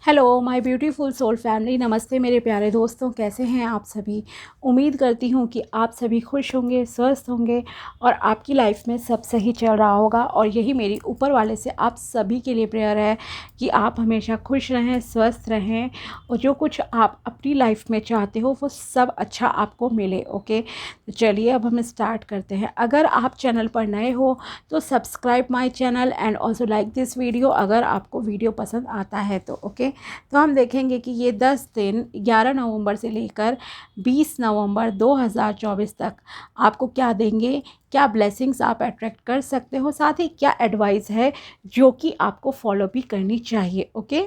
Hello my beautiful soul family. नमस्ते मेरे प्यारे दोस्तों, कैसे हैं आप सभी। उम्मीद करती हूँ कि आप सभी खुश होंगे, स्वस्थ होंगे और आपकी लाइफ में सब सही चल रहा होगा। और यही मेरी ऊपर वाले से आप सभी के लिए प्रेयर है कि आप हमेशा खुश रहें, स्वस्थ रहें और जो कुछ आप अपनी लाइफ में चाहते हो वो सब अच्छा आपको मिले। ओके, तो चलिए अब हम स्टार्ट करते हैं। अगर आप चैनल पर नए हो तो subscribe my channel and also like this video अगर आपको वीडियो पसंद आता है तो। ओके, तो हम देखेंगे कि ये 10 दिन 11 नवंबर से लेकर 20 नवंबर 2024 तक आपको क्या देंगे, क्या ब्लेसिंग्स आप अट्रैक्ट कर सकते हो, साथ ही क्या एडवाइस है जो कि आपको फॉलो भी करनी चाहिए। ओके,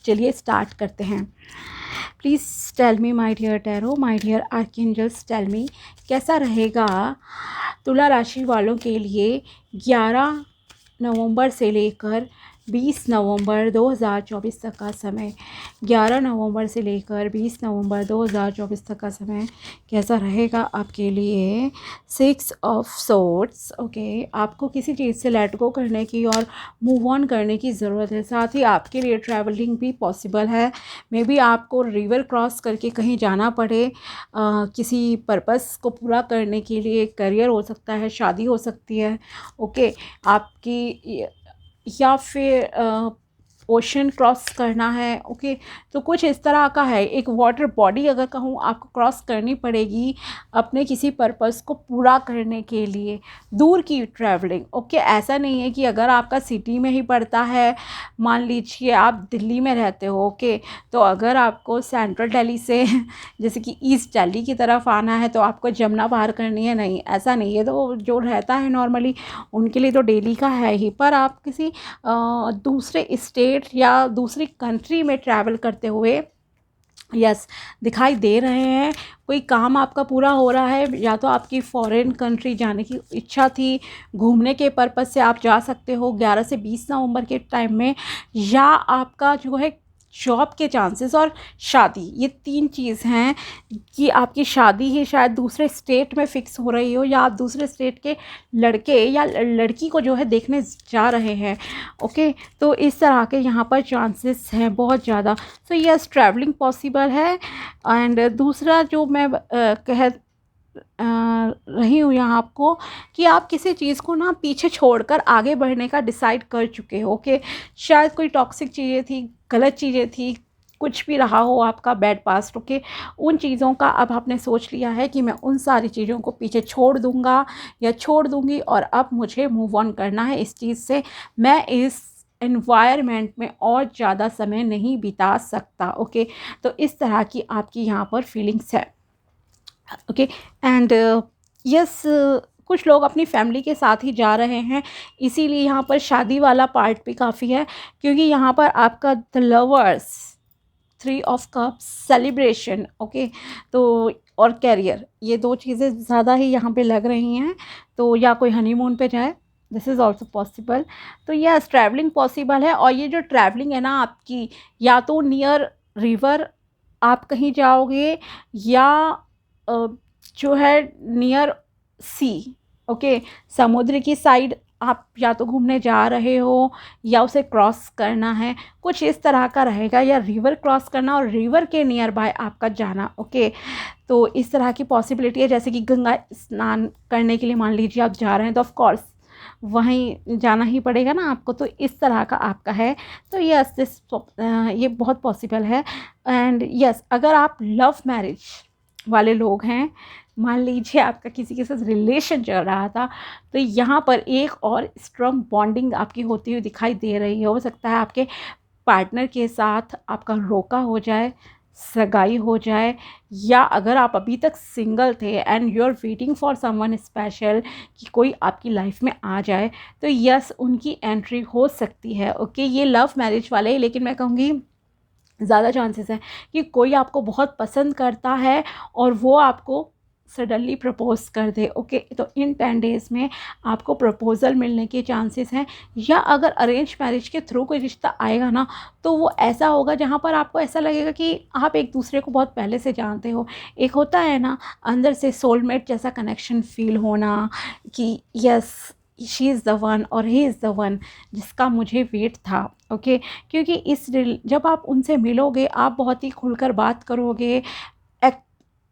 चलिए स्टार्ट करते हैं। Please tell me my dear tarot, my dear archangels, tell me कैसा रहेगा तुला राशि वालों के लिए 11 नवंबर से लेकर 20 नवंबर 2024 तक का समय। 11 नवंबर से लेकर 20 नवंबर 2024 तक का समय कैसा रहेगा आपके लिए। 6 ऑफ सोर्ड्स। ओके, आपको किसी चीज़ से लेट गो करने की और मूव ऑन करने की ज़रूरत है। साथ ही आपके लिए ट्रैवलिंग भी पॉसिबल है। मे बी आपको रिवर क्रॉस करके कहीं जाना पड़े किसी पर्पस को पूरा करने के लिए। करियर हो सकता है, शादी हो सकती है। ओके, आपकी या फिर ओशन क्रॉस करना है। ओके, तो कुछ इस तरह का है। एक वाटर बॉडी अगर कहूँ आपको क्रॉस करनी पड़ेगी अपने किसी पर्पस को पूरा करने के लिए, दूर की ट्रैवलिंग। ओके, ऐसा नहीं है कि अगर आपका सिटी में ही पड़ता है, मान लीजिए आप दिल्ली में रहते हो। ओके, तो अगर आपको सेंट्रल दिल्ली से जैसे कि ईस्ट दिल्ली की तरफ आना है तो आपको जमुना पार करनी है, नहीं ऐसा नहीं है। तो जो रहता है नॉर्मली उनके लिए तो डेली का है ही, पर आप किसी दूसरे स्टेट या दूसरी कंट्री में ट्रैवल करते हुए यस दिखाई दे रहे हैं। कोई काम आपका पूरा हो रहा है, या तो आपकी फॉरेन कंट्री जाने की इच्छा थी, घूमने के पर्पज़ से आप जा सकते हो 11 से 20 नवंबर के टाइम में, या आपका जो है जॉब के चांसेस और शादी, ये 3 चीज़ हैं कि आपकी शादी ही शायद दूसरे स्टेट में फ़िक्स हो रही हो, या आप दूसरे स्टेट के लड़के या लड़की को जो है देखने जा रहे हैं। ओके, तो इस तरह के यहाँ पर चांसेस हैं बहुत ज़्यादा। सो यस, ट्रैवलिंग पॉसिबल है। एंड दूसरा जो मैं कह रही हूँ यहाँ आपको कि आप किसी चीज़ को ना पीछे छोड़कर आगे बढ़ने का डिसाइड कर चुके हो। ओके, शायद कोई टॉक्सिक चीज़ें थी, गलत चीज़ें थी, कुछ भी रहा हो आपका बैड पास्ट। ओके, उन चीज़ों का अब आपने सोच लिया है कि मैं उन सारी चीज़ों को पीछे छोड़ दूँगा या छोड़ दूँगी और अब मुझे मूव ऑन करना है इस चीज़ से। मैं इस एनवायरनमेंट में और ज़्यादा समय नहीं बिता सकता। ओके, तो इस तरह की आपकी यहाँ पर फीलिंग्स है। ओके, एंड यस, कुछ लोग अपनी फैमिली के साथ ही जा रहे हैं, इसीलिए यहाँ पर शादी वाला पार्ट भी काफ़ी है, क्योंकि यहाँ पर आपका the lovers, 3 of cups, celebration. Okay, तो और कैरियर, ये 2 चीज़ें ज़्यादा ही यहाँ पे लग रही हैं। तो या कोई हनीमून पे जाए, दिस इज़ ऑल्सो पॉसिबल। तो यस, ट्रैवलिंग पॉसिबल है। और ये जो ट्रैवलिंग है ना आपकी, या तो नियर रिवर आप कहीं जाओगे, या जो है नियर सी। ओके, समुद्र की साइड आप या तो घूमने जा रहे हो या उसे क्रॉस करना है, कुछ इस तरह का रहेगा। या रिवर क्रॉस करना और रिवर के नियर बाय आपका जाना। ओके, तो इस तरह की पॉसिबिलिटी है। जैसे कि गंगा स्नान करने के लिए मान लीजिए आप जा रहे हैं, तो ऑफ कोर्स वहीं जाना ही पड़ेगा ना आपको। तो इस तरह का आपका है। तो यस, ये बहुत पॉसिबल है। एंड यस, अगर आप लव मैरिज वाले लोग हैं, मान लीजिए आपका किसी के साथ रिलेशन चल रहा था, तो यहाँ पर एक और स्ट्रॉन्ग बॉन्डिंग आपकी होती हुई दिखाई दे रही है। हो सकता है आपके पार्टनर के साथ आपका रोका हो जाए, सगाई हो जाए, या अगर आप अभी तक सिंगल थे and you are waiting for someone special कि कोई आपकी लाइफ में आ जाए, तो यस उनकी एंट्री हो सकती है। ओके, ये लव मैरिज वाले, लेकिन मैं कहूँगी ज़्यादा चांसेस हैं कि कोई आपको बहुत पसंद करता है और वो आपको सडनली प्रपोज़ कर दे। ओके, तो इन 10 डेज़ में आपको प्रपोज़ल मिलने के चांसेस हैं। या अगर अरेंज मैरिज के थ्रू कोई रिश्ता आएगा ना, तो वो ऐसा होगा जहाँ पर आपको ऐसा लगेगा कि आप एक दूसरे को बहुत पहले से जानते हो। एक होता है ना अंदर से सोलमेट जैसा कनेक्शन फील होना कि yes she is the one और ही इज़ द वन जिसका मुझे वेट था। ओके। क्योंकि जब आप उनसे मिलोगे आप बहुत ही खुलकर बात करोगे, एक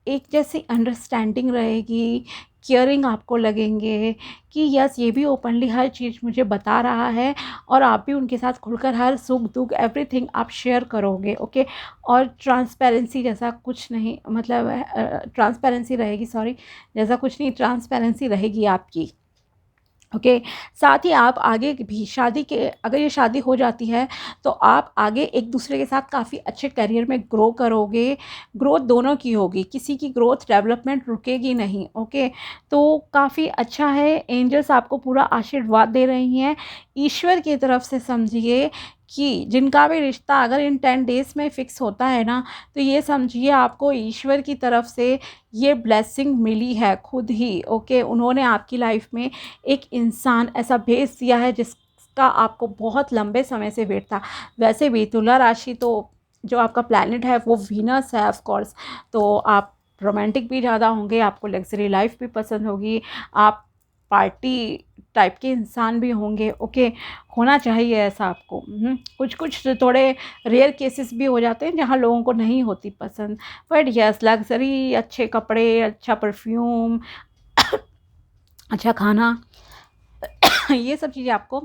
एक जैसी अंडरस्टैंडिंग रहेगी, केयरिंग आपको लगेंगे कि यस ये भी ओपनली हर चीज़ मुझे बता रहा है और आप भी उनके साथ खुलकर हर सुख दुख एवरीथिंग आप शेयर करोगे। ओके। और ट्रांसपेरेंसी जैसा कुछ नहीं, मतलब ट्रांसपेरेंसी रहेगी, सॉरी, जैसा कुछ नहीं, ट्रांसपेरेंसी रहेगी आपकी। ओके। साथ ही आप आगे भी शादी के, अगर ये शादी हो जाती है तो आप आगे एक दूसरे के साथ काफ़ी अच्छे करियर में ग्रो करोगे। ग्रोथ दोनों की होगी, किसी की ग्रोथ डेवलपमेंट रुकेगी नहीं। ओके। तो काफ़ी अच्छा है, एंजल्स आपको पूरा आशीर्वाद दे रही हैं। ईश्वर की तरफ से समझिए कि जिनका भी रिश्ता अगर इन 10 डेज़ में फ़िक्स होता है ना, तो ये समझिए आपको ईश्वर की तरफ से ये ब्लेसिंग मिली है खुद ही। ओके। उन्होंने आपकी लाइफ में एक इंसान ऐसा भेज दिया है जिसका आपको बहुत लंबे समय से वेट था। वैसे भी तुला राशि तो जो आपका प्लैनेट है वो वीनस है ऑफ कोर्स, तो आप रोमांटिक भी ज़्यादा होंगे, आपको लग्जरी लाइफ भी पसंद होगी, आप पार्टी टाइप के इंसान भी होंगे। ओके। होना चाहिए ऐसा आपको। कुछ कुछ थोड़े रेयर केसेस भी हो जाते हैं जहाँ लोगों को नहीं होती पसंद, बट यस लग्जरी, अच्छे कपड़े, अच्छा परफ्यूम, अच्छा खाना ये सब चीज़ें आपको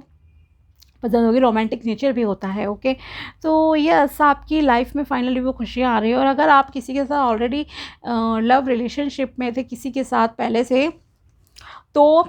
पसंद होगी, रोमांटिक नेचर भी होता है। ओके। तो यस आपकी लाइफ में फाइनली वो खुशियाँ आ रही है। और अगर आप किसी के साथ ऑलरेडी लव रिलेशनशिप में थे किसी के साथ पहले से, तो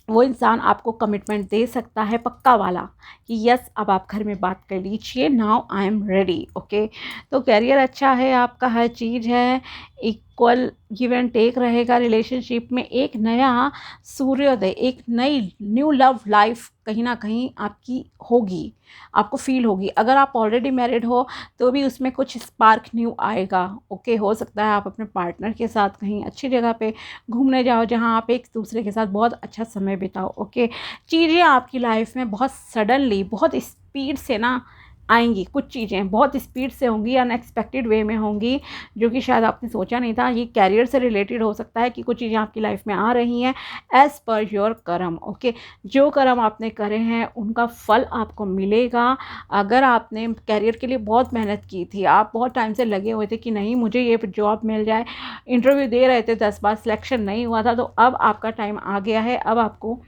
वो इंसान आपको कमिटमेंट दे सकता है पक्का वाला कि यस अब आप घर में बात कर लीजिए, now I am ready. Okay. तो करियर अच्छा है आपका, हर चीज़ है, इक्वल गिव एंड टेक रहेगा रिलेशनशिप में। एक नया सूर्योदय, एक नई न्यू लव लाइफ कहीं ना कहीं आपकी होगी, आपको फील होगी। अगर आप ऑलरेडी मैरिड हो तो भी उसमें कुछ स्पार्क न्यू आएगा। ओके। हो सकता है आप अपने पार्टनर के साथ कहीं अच्छी जगह पे घूमने जाओ जहाँ आप एक दूसरे के साथ बहुत अच्छा समय बिताओ। ओके। चीज़ें आपकी लाइफ में बहुत सडनली, बहुत स्पीड से ना आएंगी, कुछ चीज़ें बहुत स्पीड से होंगी, अनएक्सपेक्टेड वे में होंगी, जो कि शायद आपने सोचा नहीं था। ये कैरियर से रिलेटेड हो सकता है कि कुछ चीज़ें आपकी लाइफ में आ रही हैं एज़ पर योर कर्म। ओके। जो कर्म आपने करे हैं उनका फल आपको मिलेगा। अगर आपने कैरियर के लिए बहुत मेहनत की थी, आप बहुत टाइम से लगे हुए थे कि नहीं मुझे ये जॉब मिल जाए, इंटरव्यू दे रहे थे 10 बार, सिलेक्शन नहीं हुआ था, तो अब आपका टाइम आ गया है। अब आपको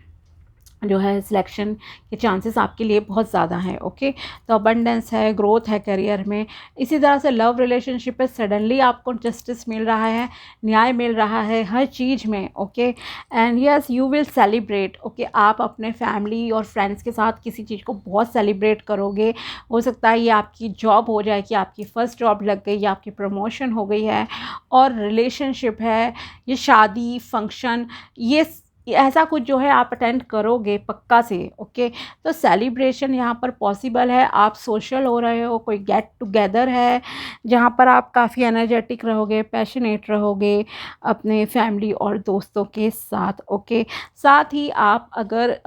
जो है सिलेक्शन के चांसेस आपके लिए बहुत ज़्यादा हैं। ओके। तो अबंडेंस है, ग्रोथ है करियर में। इसी तरह से लव रिलेशनशिप पे सडनली आपको जस्टिस मिल रहा है, न्याय मिल रहा है हर चीज़ में। Okay. And yes you will celebrate. Okay. आप अपने फैमिली और फ्रेंड्स के साथ किसी चीज़ को बहुत सेलिब्रेट करोगे। हो सकता है ये आपकी जॉब हो जाए कि आपकी फ़र्स्ट जॉब लग गई या आपकी प्रमोशन हो गई है, और रिलेशनशिप है, ये शादी फंक्शन, ये ऐसा कुछ जो है आप अटेंड करोगे पक्का से। ओके। तो सेलिब्रेशन यहाँ पर पॉसिबल है। आप सोशल हो रहे हो, कोई गेट टुगेदर है जहाँ पर आप काफ़ी एनर्जेटिक रहोगे, पैशनेट रहोगे अपने फैमिली और दोस्तों के साथ। ओके। साथ ही आप अगर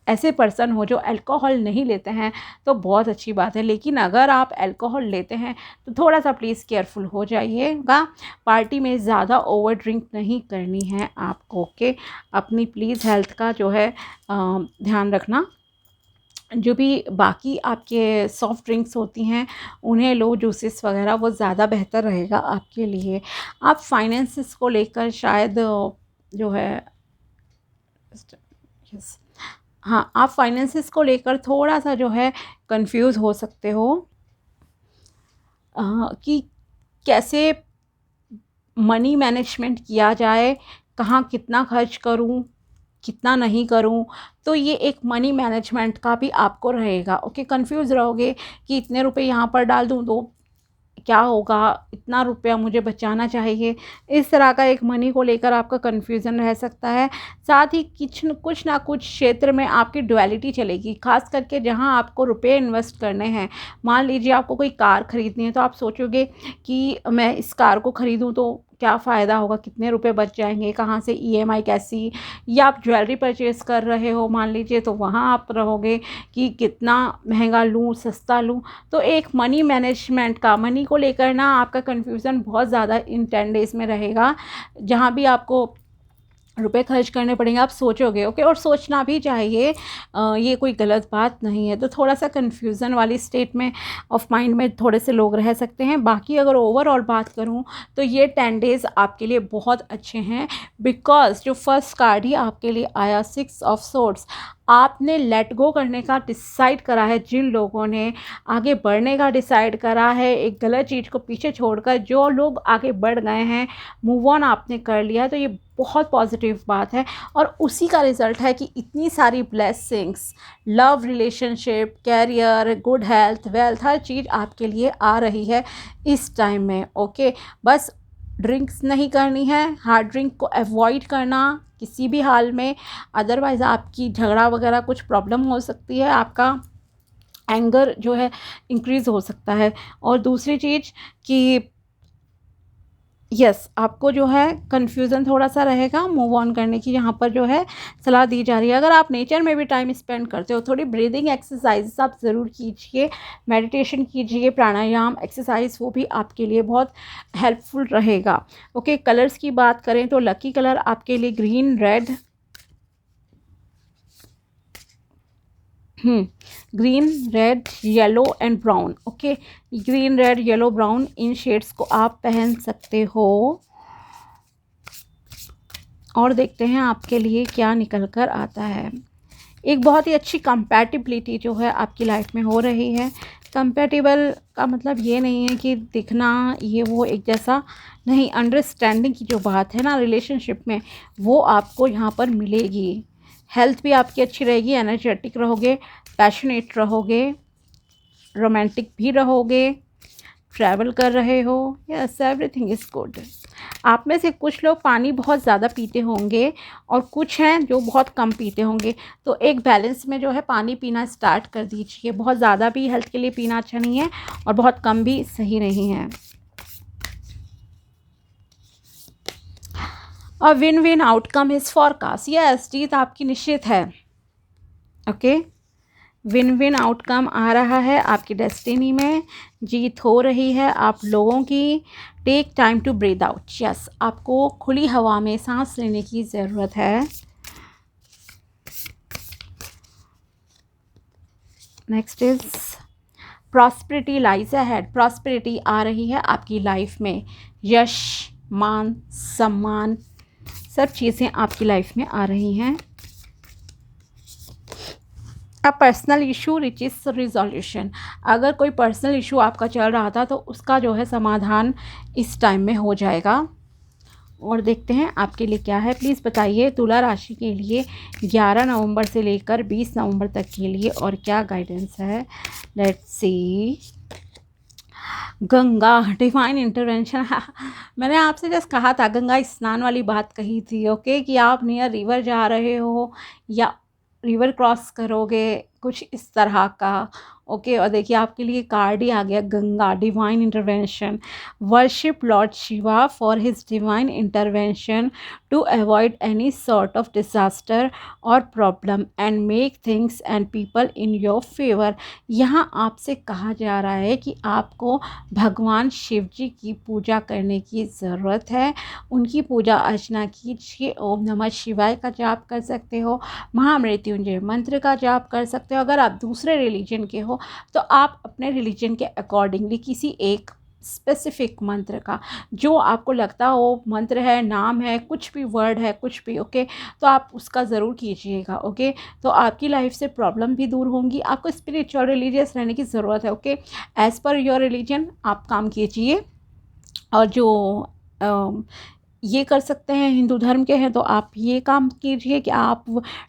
ऐसे पर्सन हो जो अल्कोहल नहीं लेते हैं तो बहुत अच्छी बात है, लेकिन अगर आप अल्कोहल लेते हैं तो थोड़ा सा प्लीज़ केयरफुल हो जाइएगा। पार्टी में ज़्यादा ओवर ड्रिंक नहीं करनी है आपको। ओके। अपनी प्लीज़ हेल्थ का जो है ध्यान रखना। जो भी बाकी आपके सॉफ्ट ड्रिंक्स होती हैं उन्हें लो, जूसेस वगैरह, वो ज़्यादा बेहतर रहेगा आपके लिए। आप फाइनेंसिस को लेकर शायद जो है, यस, हाँ, आप फाइनेंसिस को लेकर थोड़ा सा जो है कंफ्यूज हो सकते हो कि कैसे मनी मैनेजमेंट किया जाए, कहाँ कितना खर्च करूँ, कितना नहीं करूँ। तो ये एक मनी मैनेजमेंट का भी आपको रहेगा। ओके। कंफ्यूज रहोगे कि इतने रुपए यहाँ पर डाल दूँ तो क्या होगा, इतना रुपया मुझे बचाना चाहिए। इस तरह का एक मनी को लेकर आपका कन्फ्यूज़न रह सकता है। साथ ही कुछ ना कुछ क्षेत्र में आपकी डुअलिटी चलेगी, खास करके जहां आपको रुपए इन्वेस्ट करने हैं। मान लीजिए आपको कोई कार खरीदनी है तो आप सोचोगे कि मैं इस कार को खरीदूं तो क्या फ़ायदा होगा, कितने रुपए बच जाएंगे, कहाँ से ईएमआई कैसी, या आप ज्वेलरी परचेज़ कर रहे हो मान लीजिए, तो वहाँ आप रहोगे कि कितना महंगा लूँ, सस्ता लूँ। तो एक मनी मैनेजमेंट का, मनी को लेकर ना आपका कन्फ्यूज़न बहुत ज़्यादा इन 10 डेज़ में रहेगा, जहाँ भी आपको रुपए खर्च करने पड़ेंगे, आप सोचोगे, ओके, और सोचना भी चाहिए, ये कोई गलत बात नहीं है। तो थोड़ा सा कन्फ्यूज़न वाली स्टेट में ऑफ माइंड में थोड़े से लोग रह सकते हैं। बाकी अगर ओवरऑल बात करूँ तो ये 10 डेज़ आपके लिए बहुत अच्छे हैं, बिकॉज़ जो फर्स्ट कार्ड ही आपके लिए आया, 6 ऑफ सोर्ड्स, आपने लेट गो करने का डिसाइड करा है। जिन लोगों ने आगे बढ़ने का डिसाइड करा है, एक गलत चीज़ को पीछे छोड़कर जो लोग आगे बढ़ गए हैं, मूव ऑन आपने कर लिया, तो ये बहुत पॉजिटिव बात है। और उसी का रिज़ल्ट है कि इतनी सारी blessings, love, relationship, career, good health, wealth, हर चीज़ आपके लिए आ रही है इस टाइम में, ओके। बस ड्रिंक्स नहीं करनी है, हार्ड ड्रिंक को अवॉइड करना किसी भी हाल में, अदरवाइज़ आपकी झगड़ा वगैरह कुछ प्रॉब्लम हो सकती है, आपका एंगर जो है इंक्रीज़ हो सकता है। और दूसरी चीज़ कि यस, आपको जो है कन्फ्यूज़न थोड़ा सा रहेगा मूव ऑन करने की, यहाँ पर जो है सलाह दी जा रही है। अगर आप नेचर में भी टाइम स्पेंड करते हो, थोड़ी ब्रीदिंग एक्सरसाइज आप ज़रूर कीजिए, मेडिटेशन कीजिए, प्राणायाम एक्सरसाइज, वो भी आपके लिए बहुत हेल्पफुल रहेगा, ओके। कलर्स की बात करें तो लकी कलर आपके लिए green, red, green, red, yellow and brown, okay. Green, red, yellow, brown, in shades को आप पहन सकते हो। और देखते हैं आपके लिए क्या निकल कर आता है। एक बहुत ही अच्छी कंपैटिबिलिटी जो है आपकी लाइफ में हो रही है। कंपैटिबल का मतलब ये नहीं है कि दिखना ये वो एक जैसा नहीं, अंडरस्टैंडिंग की जो बात है ना रिलेशनशिप में, वो आपको यहाँ पर मिलेगी। हेल्थ भी आपकी अच्छी रहेगी, एनर्जेटिक रहोगे, पैशनेट रहोगे, रोमांटिक भी रहोगे, ट्रैवल कर रहे हो, यस, एवरीथिंग इज़ गुड। आप में से कुछ लोग पानी बहुत ज़्यादा पीते होंगे और कुछ हैं जो बहुत कम पीते होंगे, तो एक बैलेंस में जो है पानी पीना स्टार्ट कर दीजिए। बहुत ज़्यादा भी हेल्थ के लिए पीना अच्छा नहीं है और बहुत कम भी सही नहीं है। A win win outcome is forecast, yes, जीत आपकी निश्चित है, ओके। विन विन आउटकम आ रहा है, आपकी डेस्टिनी में जीत हो रही है आप लोगों की। Take time to breathe out, yes, आपको खुली हवा में सांस लेने की ज़रूरत है। Next is prosperity lies ahead, prosperity आ रही है आपकी लाइफ में, यश, मान, सम्मान, सब चीज़ें आपकी लाइफ में आ रही हैं। A personal issue reaches resolution, अगर कोई पर्सनल इशू आपका चल रहा था तो उसका जो है समाधान इस टाइम में हो जाएगा। और देखते हैं आपके लिए क्या है, प्लीज़ बताइए तुला राशि के लिए 11 नवंबर से लेकर 20 नवंबर तक के लिए और क्या गाइडेंस है। Let's see. Ganga, divine intervention मैंने आपसे जस्ट कहा था, गंगा स्नान वाली बात कही थी, ओके, कि आप नियर रिवर जा रहे हो या रिवर क्रॉस करोगे, कुछ इस तरह का, ओके। और देखिए आपके लिए कार्ड ही आ गया, Ganga, divine intervention. Worship Lord Shiva for his divine intervention to avoid any sort of disaster और problem and make things and people in your favour. यहाँ आपसे कहा जा रहा है कि आपको भगवान शिव जी की पूजा करने की ज़रूरत है, उनकी पूजा अर्चना कीजिए। ओम नमः शिवाय का जाप कर सकते हो, महामृत्युंजय मंत्र का जाप कर सकते हो। अगर आप दूसरे रिलीजन के हो तो आप अपने रिलीजन के अकॉर्डिंगली किसी एक स्पेसिफिक मंत्र का, जो आपको लगता हो मंत्र है, नाम है, कुछ भी वर्ड है, कुछ भी, ओके, तो आप उसका ज़रूर कीजिएगा, ओके। तो आपकी लाइफ से प्रॉब्लम भी दूर होंगी। आपको स्पिरिचुअल रिलीजियस रहने की ज़रूरत है, okay. As per your religion आप काम कीजिए। और जो ये कर सकते हैं, हिंदू धर्म के हैं, तो आप ये काम कीजिए कि आप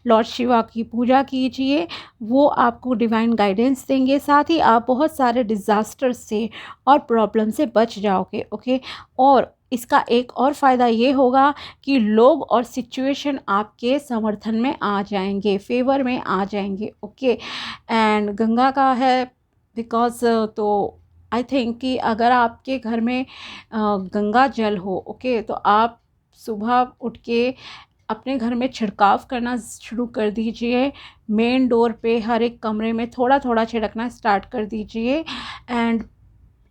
लॉर्ड शिवा की पूजा कीजिए, वो आपको डिवाइन गाइडेंस देंगे। साथ ही आप बहुत सारे डिज़ास्टर से और प्रॉब्लम से बच जाओगे, ओके। और इसका एक और फ़ायदा ये होगा कि लोग और सिचुएशन आपके समर्थन में आ जाएंगे, फेवर में आ जाएंगे, ओके। एंड गंगा का है बिकॉज, तो आई थिंक कि अगर आपके घर में गंगा जल हो, ओके, तो आप सुबह उठ के अपने घर में छिड़काव करना शुरू कर दीजिए। मेन डोर पे हर एक कमरे में थोड़ा थोड़ा छिड़कना स्टार्ट कर दीजिए। एंड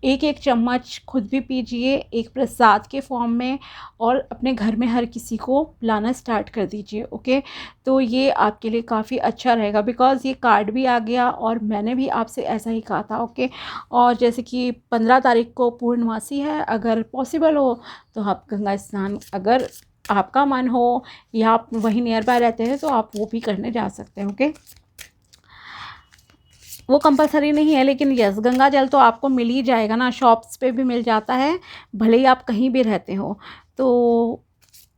एक एक चम्मच खुद भी पीजिए एक प्रसाद के फॉर्म में, और अपने घर में हर किसी को पिलाना स्टार्ट कर दीजिए। ओके, तो ये आपके लिए काफ़ी अच्छा रहेगा, बिकॉज़ ये कार्ड भी आ गया और मैंने भी आपसे ऐसा ही कहा था। ओके, और जैसे कि 15 तारीख को पूर्णमासी है, अगर पॉसिबल हो तो आप गंगा स्नान, अगर आपका मन हो या आप वहीं नियर बाय रहते हैं तो आप वो भी करने जा सकते हैं। ओके, वो कंपलसरी नहीं है, लेकिन यस, गंगा जल तो आपको मिल ही जाएगा ना, शॉप्स पे भी मिल जाता है, भले ही आप कहीं भी रहते हो। तो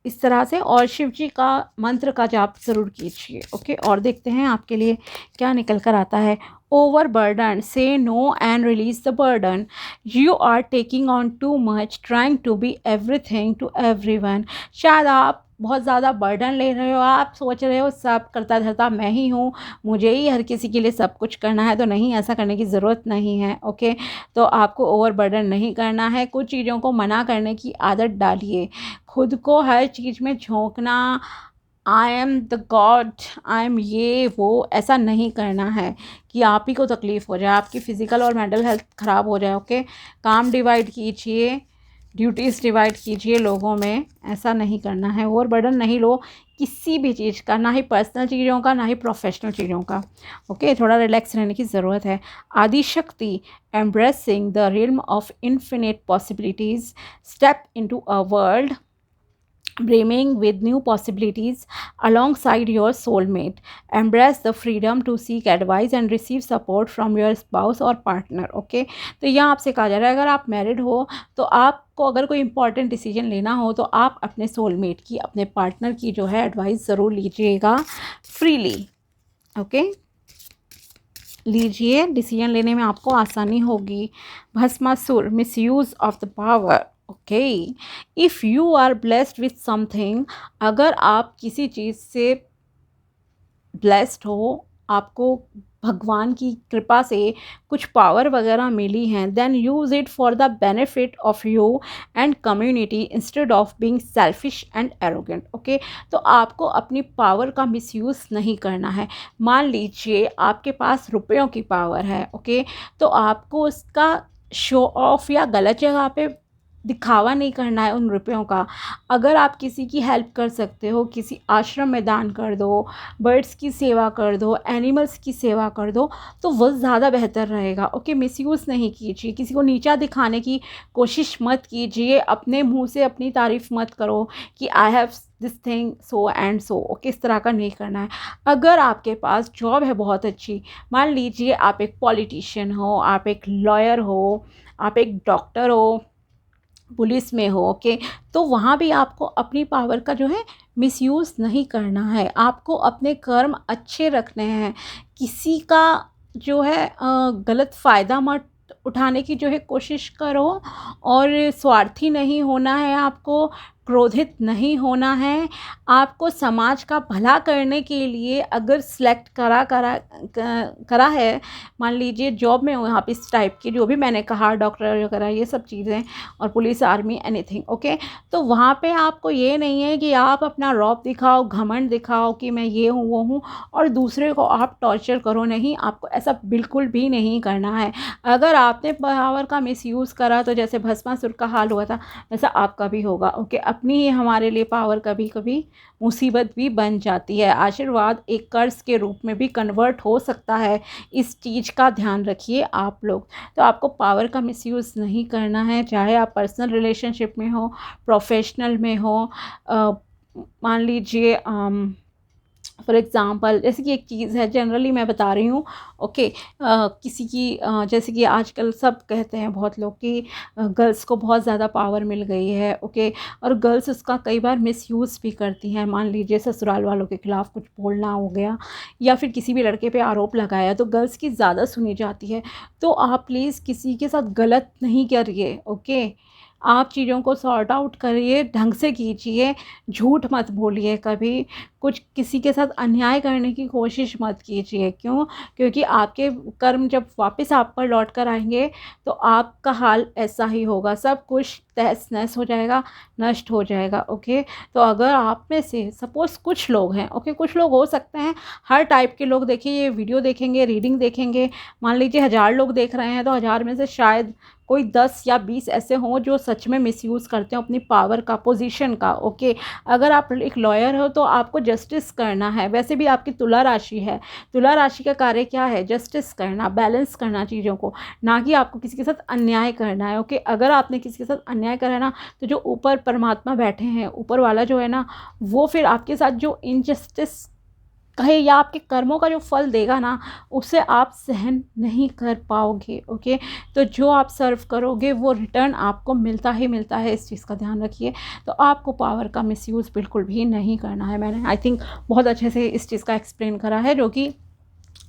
इस तरह से, और शिव जी का मंत्र का जाप ज़रूर कीजिए। ओके, और देखते हैं आपके लिए क्या निकल कर आता है। Over burden, say no and release the burden. You are taking on too much, trying to be everything to everyone. शायद आप बहुत ज़्यादा बर्डन ले रहे हो, आप सोच रहे हो सब करता धरता मैं ही हूँ, मुझे ही हर किसी के लिए सब कुछ करना है। तो नहीं, ऐसा करने की ज़रूरत नहीं है। ओके, तो आपको ओवर बर्डन नहीं करना है, कुछ चीज़ों को मना करने की आदत डालिए, खुद को हर चीज़ में झोंकना, I am the God, I am ये वो, ऐसा नहीं करना है कि आप ही को तकलीफ़ हो जाए, आपकी फ़िज़िकल और मेंटल हेल्थ ख़राब हो जाए। ओके, काम डिवाइड कीजिए, ड्यूटीज़ डिवाइड कीजिए लोगों में, ऐसा नहीं करना है। ओवर बर्डन नहीं लो किसी भी चीज़ का, ना ही पर्सनल चीज़ों का, ना ही प्रोफेशनल चीज़ों का। ओके, थोड़ा रिलैक्स रहने की ज़रूरत है। Adi Shakti, embracing the realm of infinite possibilities, step into a world brimming with new possibilities alongside your soulmate. Embrace the freedom to seek advice and receive support from your spouse or partner. Okay, तो यहाँ आपसे कहा जा रहा है, अगर आप married हो तो आपको अगर कोई इंपॉर्टेंट डिसीजन लेना हो तो आप अपने सोलमेट की, अपने पार्टनर की जो है एडवाइस ज़रूर लीजिएगा फ्रीली। ओके, लीजिए, डिसीजन लेने में आपको आसानी होगी। Bhasmasur, misuse of the power. Okay, if you are blessed with something, अगर आप किसी चीज़ से ब्लेस्ड हो, आपको भगवान की कृपा से कुछ पावर वगैरह मिली हैं, then use it for the benefit of you and community instead of being selfish and arrogant. Okay, तो आपको अपनी पावर का मिसयूज़ नहीं करना है। मान लीजिए आपके पास रुपयों की पावर है, ओके, तो आपको उसका शो ऑफ या गलत जगह पे दिखावा नहीं करना है उन रुपयों का। अगर आप किसी की हेल्प कर सकते हो, किसी आश्रम में दान कर दो, बर्ड्स की सेवा कर दो, एनिमल्स की सेवा कर दो, तो वो ज़्यादा बेहतर रहेगा। ओके, मिसयूज़ नहीं कीजिए, किसी को नीचा दिखाने की कोशिश मत कीजिए, अपने मुंह से अपनी तारीफ़ मत करो कि I have this thing so and so. Okay, इस तरह का नहीं करना है। अगर आपके पास जॉब है बहुत अच्छी, मान लीजिए आप एक पॉलिटिशियन हो, आप एक लॉयर हो, आप एक डॉक्टर हो, पुलिस में हो, ओके, तो वहाँ भी आपको अपनी पावर का जो है मिसयूज़ नहीं करना है, आपको अपने कर्म अच्छे रखने हैं, किसी का जो है गलत फ़ायदा मत उठाने की जो है कोशिश करो, और स्वार्थी नहीं होना है, आपको क्रोधित नहीं होना है। आपको समाज का भला करने के लिए अगर सिलेक्ट करा है, मान लीजिए जॉब में हो आप इस टाइप की, जो भी मैंने कहा, डॉक्टर वगैरह ये सब चीज़ें, और पुलिस, आर्मी, एनीथिंग। ओके, तो वहाँ पे आपको ये नहीं है कि आप अपना रौब दिखाओ, घमंड दिखाओ कि मैं ये हूँ वो हूँ, और दूसरे को आप टॉर्चर करो। नहीं, आपको ऐसा बिल्कुल भी नहीं करना है। अगर आपने पावर का मिसयूज़ करा तो जैसे भस्मासुर का हाल हुआ था, वैसा आपका भी होगा। ओके, अपनी ही हमारे लिए पावर कभी कभी मुसीबत भी बन जाती है, आशीर्वाद एक कर्ज के रूप में भी कन्वर्ट हो सकता है। इस चीज़ का ध्यान रखिए आप लोग। तो आपको पावर का मिसयूज़ नहीं करना है, चाहे आप पर्सनल रिलेशनशिप में हो, प्रोफेशनल में हो। मान लीजिए फॉर एग्ज़ाम्पल, जैसे कि एक चीज़ है, जनरली मैं बता रही हूँ। ओके, किसी की जैसे कि आजकल सब कहते हैं बहुत लोग कि गर्ल्स को बहुत ज़्यादा पावर मिल गई है। ओके, और गर्ल्स उसका कई बार मिसयूज़ भी करती हैं। मान लीजिए ससुराल वालों के खिलाफ़ कुछ बोलना हो गया, या फिर किसी भी लड़के पे आरोप लगाया, तो गर्ल्स की ज़्यादा सुनी जाती है। तो आप प्लीज़ किसी के साथ गलत नहीं करिए। ओके, आप चीज़ों को सॉर्ट आउट करिए, ढंग से कीजिए, झूठ मत बोलिए कभी, कुछ किसी के साथ अन्याय करने की कोशिश मत कीजिए। क्यों? क्योंकि आपके कर्म जब वापस आप पर लौट कर आएंगे तो आपका हाल ऐसा ही होगा, सब कुछ तहस नहस हो जाएगा, नष्ट हो जाएगा। ओके, तो अगर आप में से सपोज़ कुछ लोग हैं, ओके, कुछ लोग हो सकते हैं, हर टाइप के लोग देखिए ये वीडियो देखेंगे, रीडिंग देखेंगे, मान लीजिए 1000 लोग देख रहे हैं तो 1000 में से शायद कोई 10 या 20 ऐसे हों जो सच में मिसयूज़ करते हो अपनी पावर का, पोजीशन का। ओके, अगर आप एक लॉयर हो तो आपको जस्टिस करना है। वैसे भी आपकी तुला राशि है, तुला राशि का कार्य क्या है? जस्टिस करना, बैलेंस करना चीज़ों को, ना कि आपको किसी के साथ अन्याय करना है। ओके, अगर आपने किसी के साथ अन्याय करा ना तो जो ऊपर परमात्मा बैठे हैं, ऊपर वाला जो है ना, वो फिर आपके साथ जो इनजस्टिस कहे या आपके कर्मों का जो फल देगा ना, उसे आप सहन नहीं कर पाओगे। ओके, तो जो आप सर्व करोगे वो रिटर्न आपको मिलता ही मिलता है, इस चीज़ का ध्यान रखिए। तो आपको पावर का मिसयूज़ बिल्कुल भी नहीं करना है। मैंने आई थिंक बहुत अच्छे से इस चीज़ का एक्सप्लेन करा है, जो कि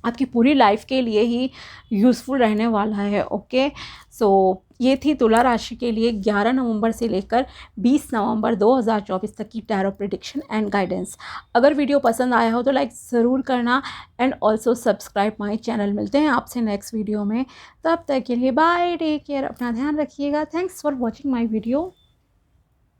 आपकी पूरी लाइफ के लिए ही यूज़फुल रहने वाला है। ओके, सो ये थी तुला राशि के लिए 11 नवंबर से लेकर 20 नवंबर 2024 तक की टैरो प्रेडिक्शन एंड गाइडेंस। अगर वीडियो पसंद आया हो तो लाइक ज़रूर करना and also subscribe my channel. मिलते हैं आपसे नेक्स्ट वीडियो में, तब तक के लिए बाय, टेक केयर, अपना ध्यान रखिएगा। Thanks for watching my video.